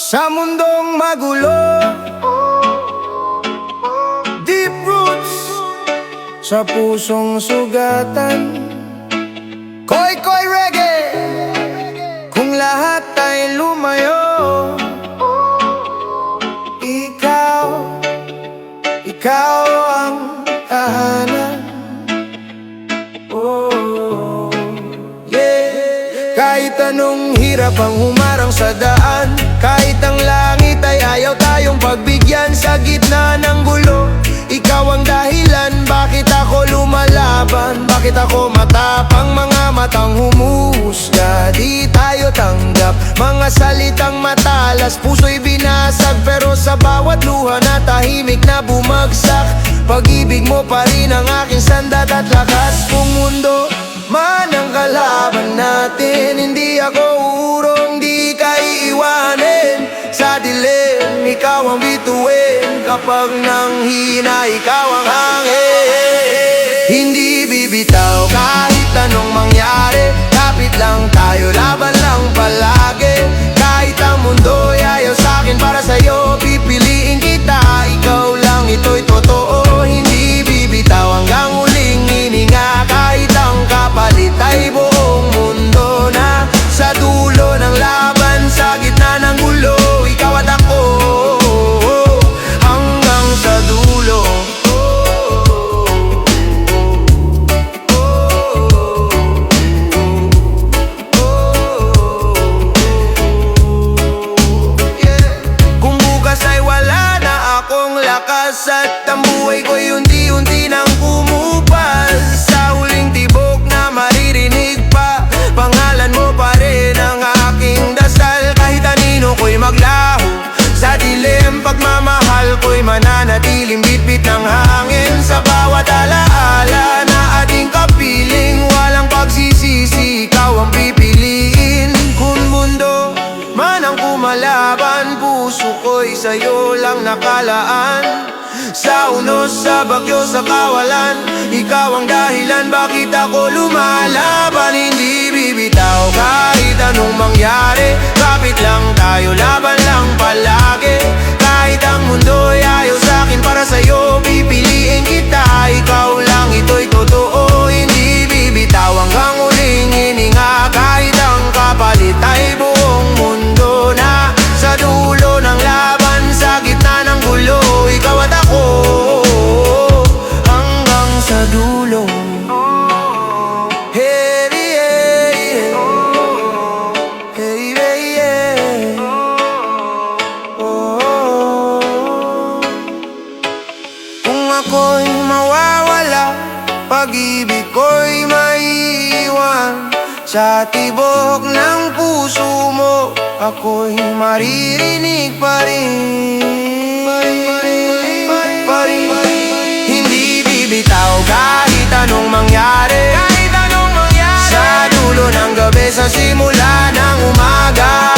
Sa mundong magulo, deep roots sa pusong sugatan. Koy reggae, kung lahat ay lumayo. Ikaw ang tahanan. Oh, yeah. Kahit anong hirap ang humarang sa daan, kahit ang langit ay ayaw tayong pagbigyan. Sa gitna ng gulo, ikaw ang dahilan. Bakit ako lumalaban? Bakit ako matapang? Mga matang humusga, di tayo tanggap. Mga salitang matalas, puso'y binasag. Pero sa bawat luha na tahimik na bumagsak, pag-ibig mo pa rin ang aking sandat at lakas. Kung mundo man ang kalaban natin, hindi ako urong, di ka iiwanin. Sa dilim, ikaw ang bituin. Kapag nanghina, ikaw ang hangin. Hindi bibitaw kahit anong mangyari. Kapit lang tayo, laban lang palagi. Kahit ang mundo'y ayaw sa'kin, para sa'yo pipiliin kita. Ikaw lang, ito'y totoo. Hindi bibitaw hanggang huling hininga. Kahit ang kapalit ay buong mundo na. Sa dulo ng laban, sa gitna ng gulo, ikaw at ako, hanggang sa dulo. Kung bukas ay wala na akong lakas, at ang buhay ko'y unti-unti nang kumupas, sa huling tibok na maririnig pa, pangalan mo pa rin ang aking dasal. Kahit anino ko'y maglaho sa dilim, pagmamahal ko'y mananatiling bitbit ng hangin. Sa bawat alaala na ating kapiling, walang pagsisisi, ikaw ang pipiliin. Kung mundo man ang kumalaban, puso ko'y sa'yo lang nakalaan. Sa unos, sa bagyo, sa kawalan, ikaw ang dahilan bakit ako lumalaban. Hindi bibitaw kahit anong mangyari. Kapit lang tayo, laban lang palagi. Kahit ang mundo'y ayaw sa'kin, para sa'yo pipiliin kita. Ikaw lang, ito'y totoo. Hindi bibitaw hanggang huling hininga. Kahit ang kapalit ay buong mundo na. Sa dulo ng laban, sa gitna ng gulo, ikaw at ako, hanggang sa dulo. Hey, yeah. Hey, yeah. Oh. Kung ako'y mawawala, pag-ibig ko'y maiiwan. Sa tibok ng puso mo, ako'y maririnig pa rin. Hindi bibitaw kahit anong mangyari. Sa dulo ng gabi, sa simula ng umaga,